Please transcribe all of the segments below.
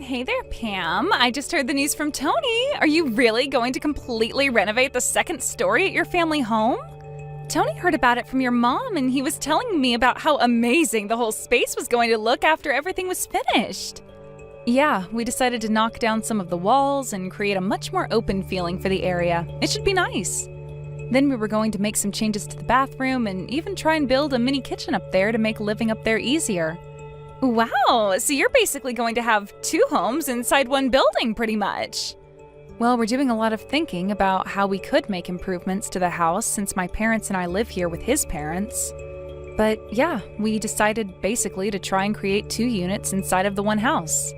Hey there, Pam. I just heard the news from Tony. Are you really going to completely renovate the second story at your family home? Tony heard about it from your mom, and he was telling me about how amazing the whole space was going to look after everything was finished. Yeah, we decided to knock down some of the walls and create a much more open feeling for the area. It should be nice. Then we were going to make some changes to the bathroom and even try and build a mini kitchen up there to make living up there easier. Wow, so you're basically going to have two homes inside one building pretty much. Well, we're doing a lot of thinking about how we could make improvements to the house since my parents and I live here with his parents. But yeah, we decided basically to try and create two units inside of the one house.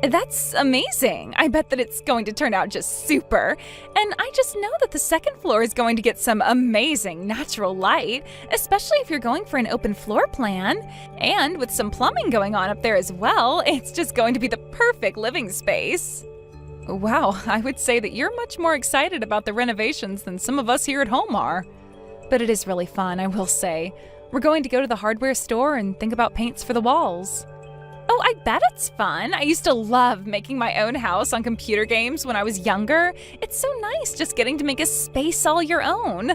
That's amazing. I bet that it's going to turn out just super. And I just know that the second floor is going to get some amazing natural light, especially if you're going for an open floor plan. And with some plumbing going on up there as well, it's just going to be the perfect living space. Wow, I would say that you're much more excited about the renovations than some of us here at home are. But it is really fun, I will say. We're going to go to the hardware store and think about paints for the walls. Oh, I bet it's fun. I used to love making my own house on computer games when I was younger. It's so nice just getting to make a space all your own.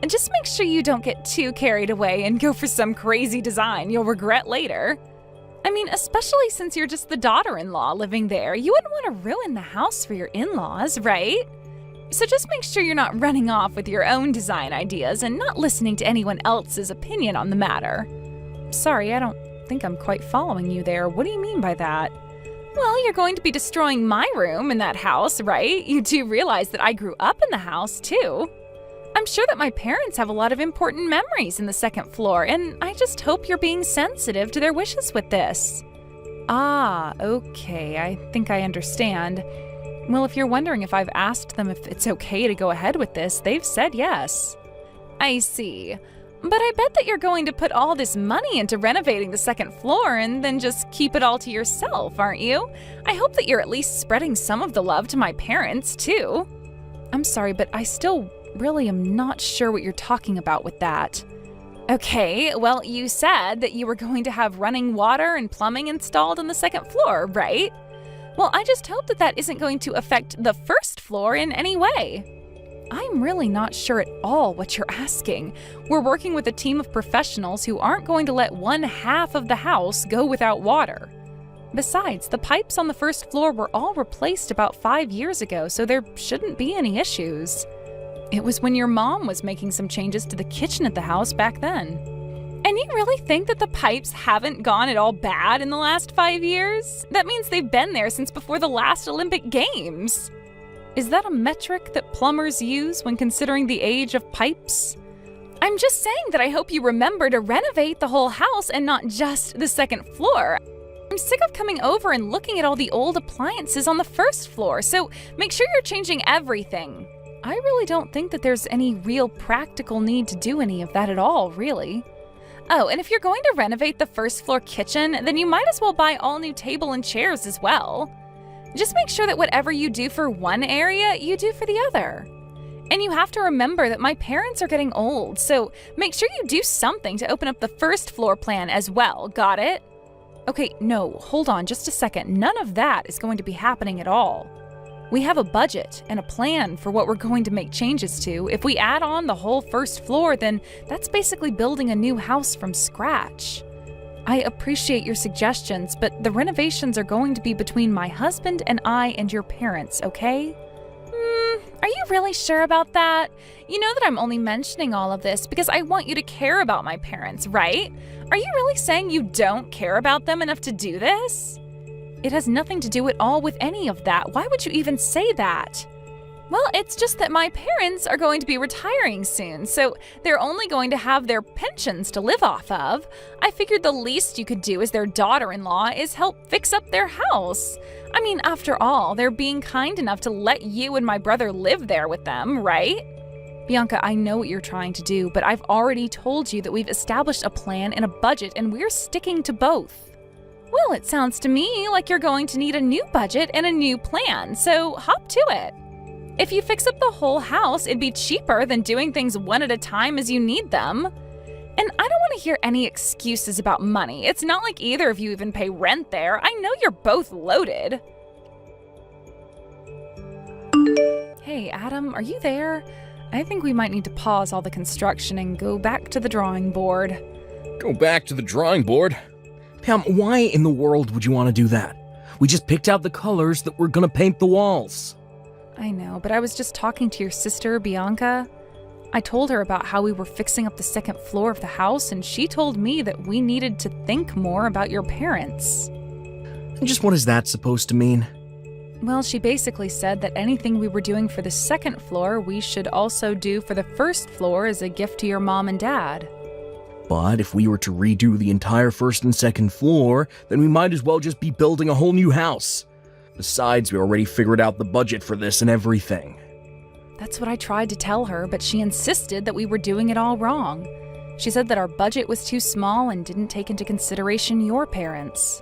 And just make sure you don't get too carried away and go for some crazy design you'll regret later. I mean, especially since you're just the daughter-in-law living there, you wouldn't want to ruin the house for your in-laws, right? So just make sure you're not running off with your own design ideas and not listening to anyone else's opinion on the matter. Sorry, I don't think I'm quite following you there. What do you mean by that? Well, you're going to be destroying my room in that house, right? You do realize that I grew up in the house, too. I'm sure that my parents have a lot of important memories in the second floor, and I just hope you're being sensitive to their wishes with this. Ah, okay, I think I understand. Well, if you're wondering if I've asked them if it's okay to go ahead with this, they've said yes. I see. But I bet that you're going to put all this money into renovating the second floor and then just keep it all to yourself, aren't you? I hope that you're at least spreading some of the love to my parents, too. I'm sorry, but I still really am not sure what you're talking about with that. Okay, well, you said that you were going to have running water and plumbing installed on the second floor, right? Well, I just hope that that isn't going to affect the first floor in any way. I'm really not sure at all what you're asking. We're working with a team of professionals who aren't going to let one half of the house go without water. Besides, the pipes on the first floor were all replaced about 5 years ago, so there shouldn't be any issues. It was when your mom was making some changes to the kitchen at the house back then. And you really think that the pipes haven't gone at all bad in the last 5 years? That means they've been there since before the last Olympic Games. Is that a metric that plumbers use when considering the age of pipes? I'm just saying that I hope you remember to renovate the whole house and not just the second floor. I'm sick of coming over and looking at all the old appliances on the first floor, so make sure you're changing everything. I really don't think that there's any real practical need to do any of that at all, really. Oh, and if you're going to renovate the first floor kitchen, then you might as well buy all new table and chairs as well. Just make sure that whatever you do for one area, you do for the other. And you have to remember that my parents are getting old, so make sure you do something to open up the first floor plan as well, got it? Okay, no, hold on just a second. None of that is going to be happening at all. We have a budget and a plan for what we're going to make changes to. If we add on the whole first floor, then that's basically building a new house from scratch. I appreciate your suggestions, but the renovations are going to be between my husband and I and your parents, okay? Are you really sure about that? You know that I'm only mentioning all of this because I want you to care about my parents, right? Are you really saying you don't care about them enough to do this? It has nothing to do at all with any of that. Why would you even say that? Well, it's just that my parents are going to be retiring soon, so they're only going to have their pensions to live off of. I figured the least you could do as their daughter-in-law is help fix up their house. I mean, after all, they're being kind enough to let you and my brother live there with them, right? Bianca, I know what you're trying to do, but I've already told you that we've established a plan and a budget, and we're sticking to both. Well, it sounds to me like you're going to need a new budget and a new plan, so hop to it. If you fix up the whole house, it'd be cheaper than doing things one at a time as you need them. And And I don't want to hear any excuses about money. It's not like either of you even pay rent there. I know you're both loaded. Hey, Adam, are you there? I think we might need to pause all the construction and go back to the drawing board. Go back to the drawing board? Pam, why in the world would you want to do that? We just picked out the colors that we're gonna paint the walls. I know, but I was just talking to your sister, Bianca. I told her about how we were fixing up the second floor of the house, and she told me that we needed to think more about your parents. And just what is that supposed to mean? Well, she basically said that anything we were doing for the second floor, we should also do for the first floor as a gift to your mom and dad. But if we were to redo the entire first and second floor, then we might as well just be building a whole new house. Besides, we already figured out the budget for this and everything. That's what I tried to tell her, but she insisted that we were doing it all wrong. She said that our budget was too small and didn't take into consideration your parents.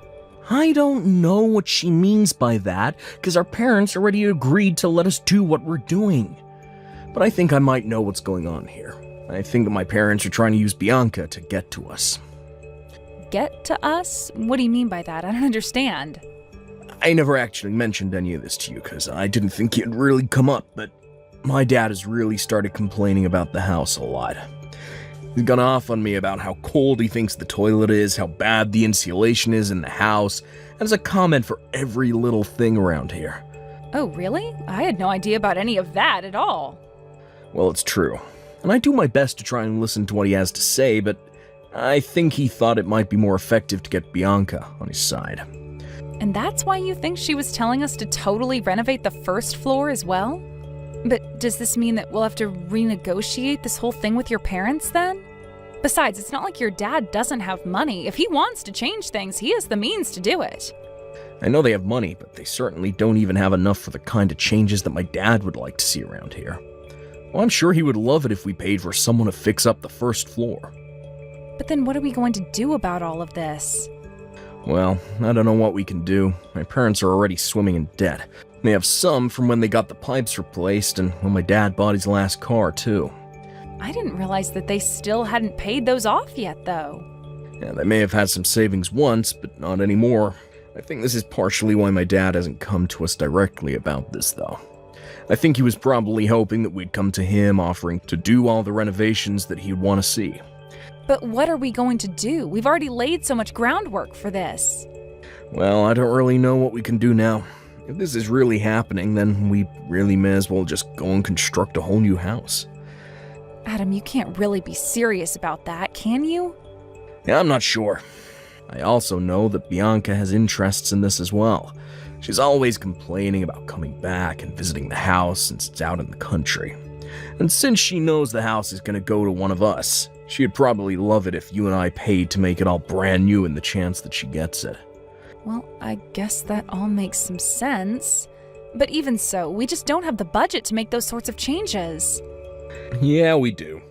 I don't know what she means by that, because our parents already agreed to let us do what we're doing. But I think I might know what's going on here. I think that my parents are trying to use Bianca to get to us. Get to us? What do you mean by that? I don't understand. I never actually mentioned any of this to you, because I didn't think it'd really come up, but my dad has really started complaining about the house a lot. He's gone off on me about how cold he thinks the toilet is, how bad the insulation is in the house, and has a comment for every little thing around here. Oh, really? I had no idea about any of that at all. Well, it's true. And I do my best to try and listen to what he has to say, but I think he thought it might be more effective to get Bianca on his side. And that's why you think she was telling us to totally renovate the first floor as well? But does this mean that we'll have to renegotiate this whole thing with your parents then? Besides, it's not like your dad doesn't have money. If he wants to change things, he has the means to do it. I know they have money, but they certainly don't even have enough for the kind of changes that my dad would like to see around here. Well, I'm sure he would love it if we paid for someone to fix up the first floor. But then what are we going to do about all of this? Well, I don't know what we can do. My parents are already swimming in debt. They have some from when they got the pipes replaced and when my dad bought his last car, too. I didn't realize that they still hadn't paid those off yet, though. Yeah, they may have had some savings once, but not anymore. I think this is partially why my dad hasn't come to us directly about this, though. I think he was probably hoping that we'd come to him offering to do all the renovations that he'd want to see. But what are we going to do? We've already laid so much groundwork for this. Well, I don't really know what we can do now. If this is really happening, then we really may as well just go and construct a whole new house. Adam, you can't really be serious about that, can you? Yeah, I'm not sure. I also know that Bianca has interests in this as well. She's always complaining about coming back and visiting the house since it's out in the country. And since she knows the house is going to go to one of us, she'd probably love it if you and I paid to make it all brand new in the chance that she gets it. Well, I guess that all makes some sense. But even so, we just don't have the budget to make those sorts of changes. Yeah, we do.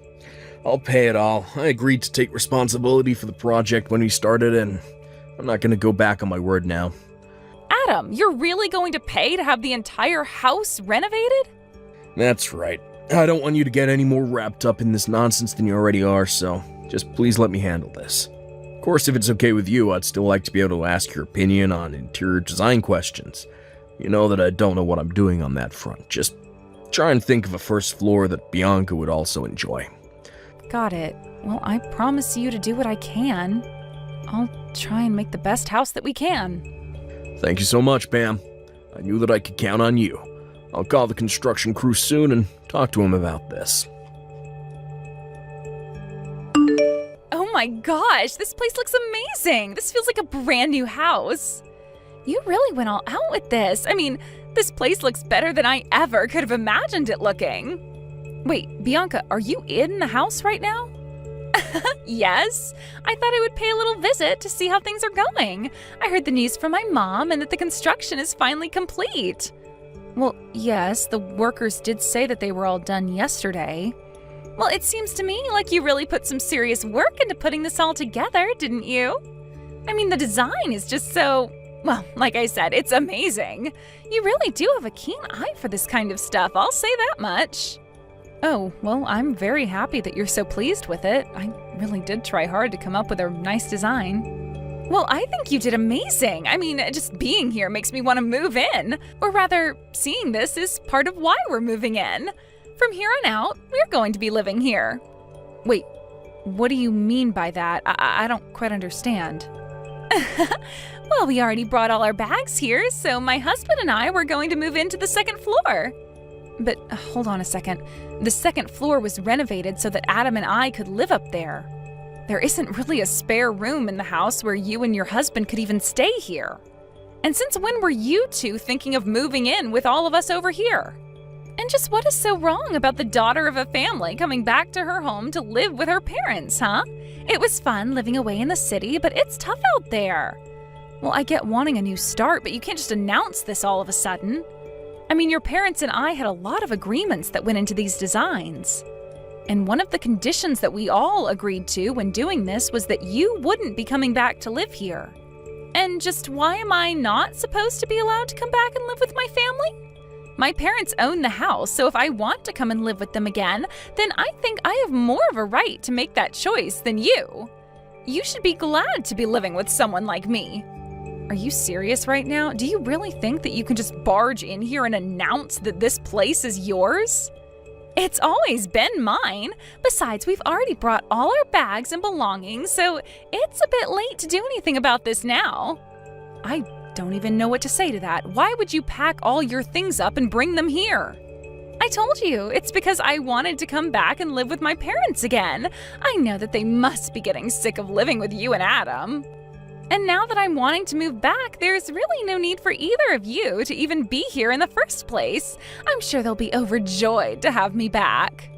I'll pay it all. I agreed to take responsibility for the project when we started, and I'm not going to go back on my word now. Adam, you're really going to pay to have the entire house renovated? That's right. I don't want you to get any more wrapped up in this nonsense than you already are, so just please let me handle this. Of course, if it's okay with you, I'd still like to be able to ask your opinion on interior design questions. You know that I don't know what I'm doing on that front. Just try and think of a first floor that Bianca would also enjoy. Got it. Well, I promise you to do what I can. I'll try and make the best house that we can. Thank you so much, Pam. I knew that I could count on you. I'll call the construction crew soon and talk to him about this. Oh my gosh, this place looks amazing. This feels like a brand new house. You really went all out with this. I mean, this place looks better than I ever could have imagined it looking. Wait, Bianca, are you in the house right now? Yes. I thought I would pay a little visit to see how things are going. I heard the news from my mom and that the construction is finally complete. Well, yes, the workers did say that they were all done yesterday. Well, it seems to me like you really put some serious work into putting this all together, didn't you? I mean, the design is just so, well, like I said, it's amazing. You really do have a keen eye for this kind of stuff, I'll say that much. Oh, well, I'm very happy that you're so pleased with it. I really did try hard to come up with a nice design. Well, I think you did amazing. I mean, just being here makes me want to move in. Or rather, seeing this is part of why we're moving in. From here on out, we're going to be living here. Wait, what do you mean by that? I don't quite understand. Well, we already brought all our bags here, so my husband and I were going to move into the second floor. But hold on a second. The second floor was renovated so that Adam and I could live up there. There isn't really a spare room in the house where you and your husband could even stay here. And since when were you two thinking of moving in with all of us over here? And just what is so wrong about the daughter of a family coming back to her home to live with her parents, huh? It was fun living away in the city, but it's tough out there. Well, I get wanting a new start, but you can't just announce this all of a sudden. I mean, your parents and I had a lot of agreements that went into these designs. And one of the conditions that we all agreed to when doing this was that you wouldn't be coming back to live here. And just why am I not supposed to be allowed to come back and live with my family? My parents own the house, so if I want to come and live with them again, then I think I have more of a right to make that choice than you. You should be glad to be living with someone like me. Are you serious right now? Do you really think that you can just barge in here and announce that this place is yours? It's always been mine. Besides, we've already brought all our bags and belongings, so it's a bit late to do anything about this now. I don't even know what to say to that. Why would you pack all your things up and bring them here? I told you, it's because I wanted to come back and live with my parents again. I know that they must be getting sick of living with you and Adam. And now that I'm wanting to move back, there's really no need for either of you to even be here in the first place. I'm sure they'll be overjoyed to have me back.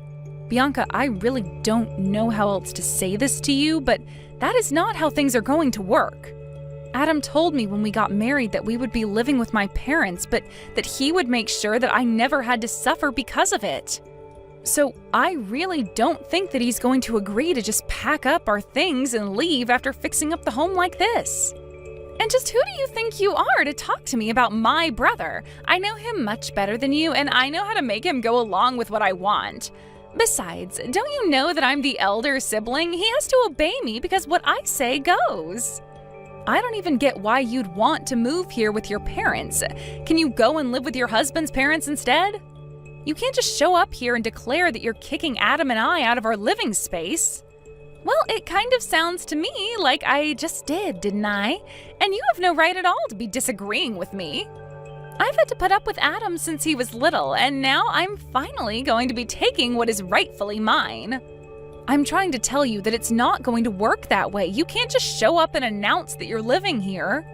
Bianca, I really don't know how else to say this to you, but that is not how things are going to work. Adam told me when we got married that we would be living with my parents, but that he would make sure that I never had to suffer because of it. So I really don't think that he's going to agree to just pack up our things and leave after fixing up the home like this. And just who do you think you are to talk to me about my brother? I know him much better than you, and I know how to make him go along with what I want. Besides, don't you know that I'm the elder sibling? He has to obey me because what I say goes. I don't even get why you'd want to move here with your parents. Can you go and live with your husband's parents instead? You can't just show up here and declare that you're kicking Adam and I out of our living space. Well, it kind of sounds to me like I just did, didn't I? And you have no right at all to be disagreeing with me. I've had to put up with Adam since he was little, and now I'm finally going to be taking what is rightfully mine. I'm trying to tell you that it's not going to work that way. You can't just show up and announce that you're living here.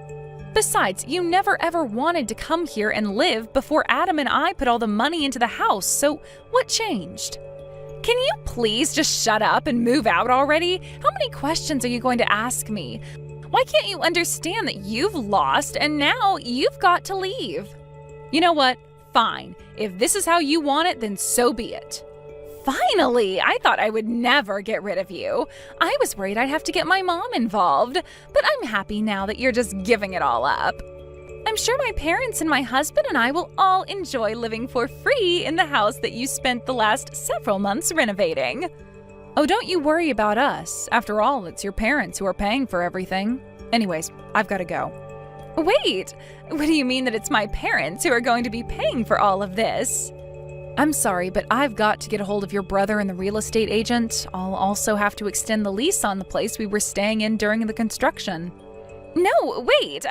Besides, you never ever wanted to come here and live before Adam and I put all the money into the house, so what changed? Can you please just shut up and move out already? How many questions are you going to ask me? Why can't you understand that you've lost and now you've got to leave? You know what? Fine. If this is how you want it, then so be it. Finally! I thought I would never get rid of you. I was worried I'd have to get my mom involved, but I'm happy now that you're just giving it all up. I'm sure my parents and my husband and I will all enjoy living for free in the house that you spent the last several months renovating. Oh, don't you worry about us. After all, it's your parents who are paying for everything. Anyways, I've got to go. Wait! What do you mean that it's my parents who are going to be paying for all of this? I'm sorry, but I've got to get a hold of your brother and the real estate agent. I'll also have to extend the lease on the place we were staying in during the construction. No, wait.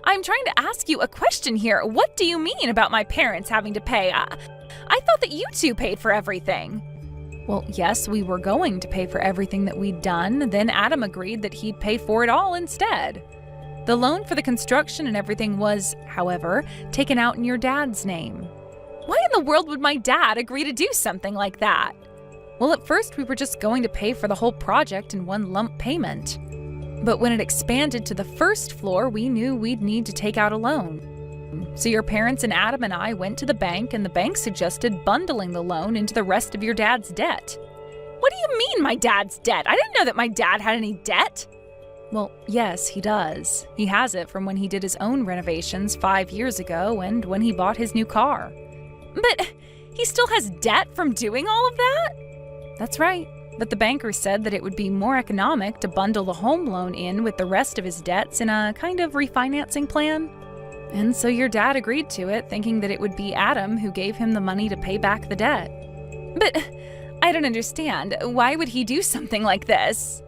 I'm trying to ask you a question here. What do you mean about my parents having to pay? I thought that you two paid for everything. Well, yes, we were going to pay for everything that we'd done. Then Adam agreed that he'd pay for it all instead. The loan for the construction and everything was, however, taken out in your dad's name. Why in the world would my dad agree to do something like that? Well, at first we were just going to pay for the whole project in one lump payment. But when it expanded to the first floor, we knew we'd need to take out a loan. So your parents and Adam and I went to the bank, and the bank suggested bundling the loan into the rest of your dad's debt. What do you mean, my dad's debt? I didn't know that my dad had any debt. Well, yes, he does. He has it from when he did his own renovations 5 years ago and when he bought his new car. But He still has debt from doing all of that? That's right. But the banker said that it would be more economic to bundle the home loan in with the rest of his debts in a kind of refinancing plan. And so your dad agreed to it, thinking that it would be Adam who gave him the money to pay back the debt. But I don't understand. Why would he do something like this?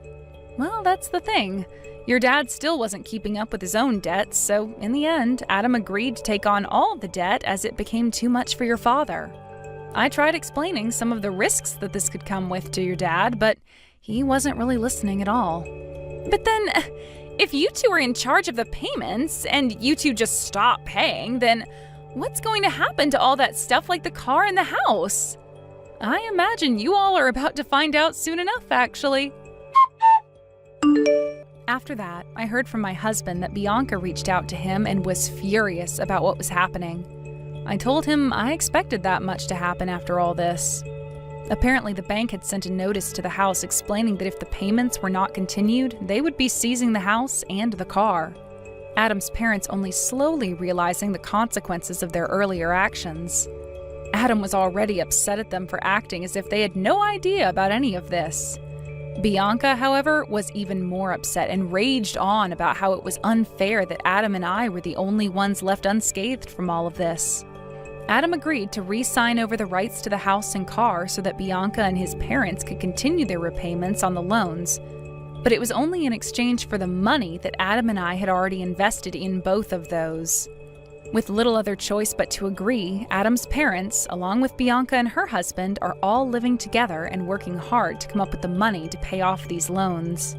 Well, that's the thing. Your dad still wasn't keeping up with his own debts, so in the end, Adam agreed to take on all the debt as it became too much for your father. I tried explaining some of the risks that this could come with to your dad, but he wasn't really listening at all. But then, if you two are in charge of the payments and you two just stop paying, then what's going to happen to all that stuff like the car and the house? I imagine you all are about to find out soon enough, actually. After that, I heard from my husband that Bianca reached out to him and was furious about what was happening. I told him I expected that much to happen after all this. Apparently, the bank had sent a notice to the house explaining that if the payments were not continued, they would be seizing the house and the car. Adam's parents only slowly realizing the consequences of their earlier actions. Adam was already upset at them for acting as if they had no idea about any of this. Bianca, however, was even more upset and raged on about how it was unfair that Adam and I were the only ones left unscathed from all of this. Adam agreed to re-sign over the rights to the house and car so that Bianca and his parents could continue their repayments on the loans. But it was only in exchange for the money that Adam and I had already invested in both of those. With little other choice but to agree, Adam's parents, along with Bianca and her husband, are all living together and working hard to come up with the money to pay off these loans.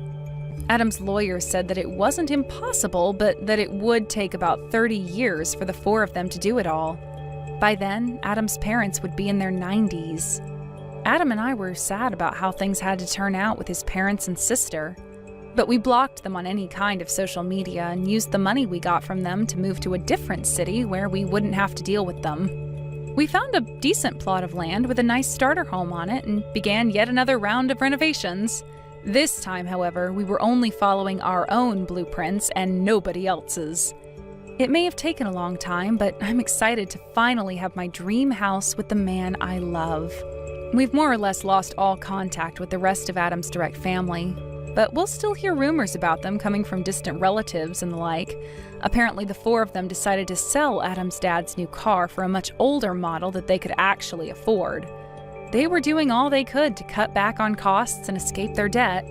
Adam's lawyer said that it wasn't impossible, but that it would take about 30 years for the four of them to do it all. By then, Adam's parents would be in their 90s. Adam and I were sad about how things had to turn out with his parents and sister. But we blocked them on any kind of social media and used the money we got from them to move to a different city where we wouldn't have to deal with them. We found a decent plot of land with a nice starter home on it and began yet another round of renovations. This time, however, we were only following our own blueprints and nobody else's. It may have taken a long time, but I'm excited to finally have my dream house with the man I love. We've more or less lost all contact with the rest of Adam's direct family, but we'll still hear rumors about them coming from distant relatives and the like. Apparently, the four of them decided to sell Adam's dad's new car for a much older model that they could actually afford. They were doing all they could to cut back on costs and escape their debt.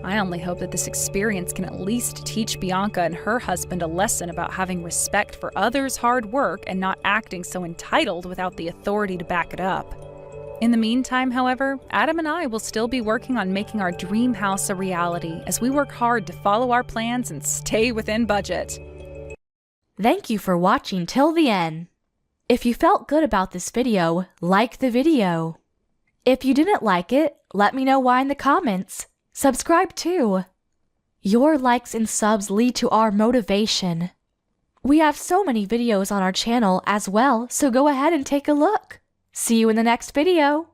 I only hope that this experience can at least teach Bianca and her husband a lesson about having respect for others' hard work and not acting so entitled without the authority to back it up. In the meantime, however, Adam and I will still be working on making our dream house a reality as we work hard to follow our plans and stay within budget. Thank you for watching till the end. If you felt good about this video, like the video. If you didn't like it, let me know why in the comments. Subscribe too. Your likes and subs lead to our motivation. We have so many videos on our channel as well, so go ahead and take a look. See you in the next video.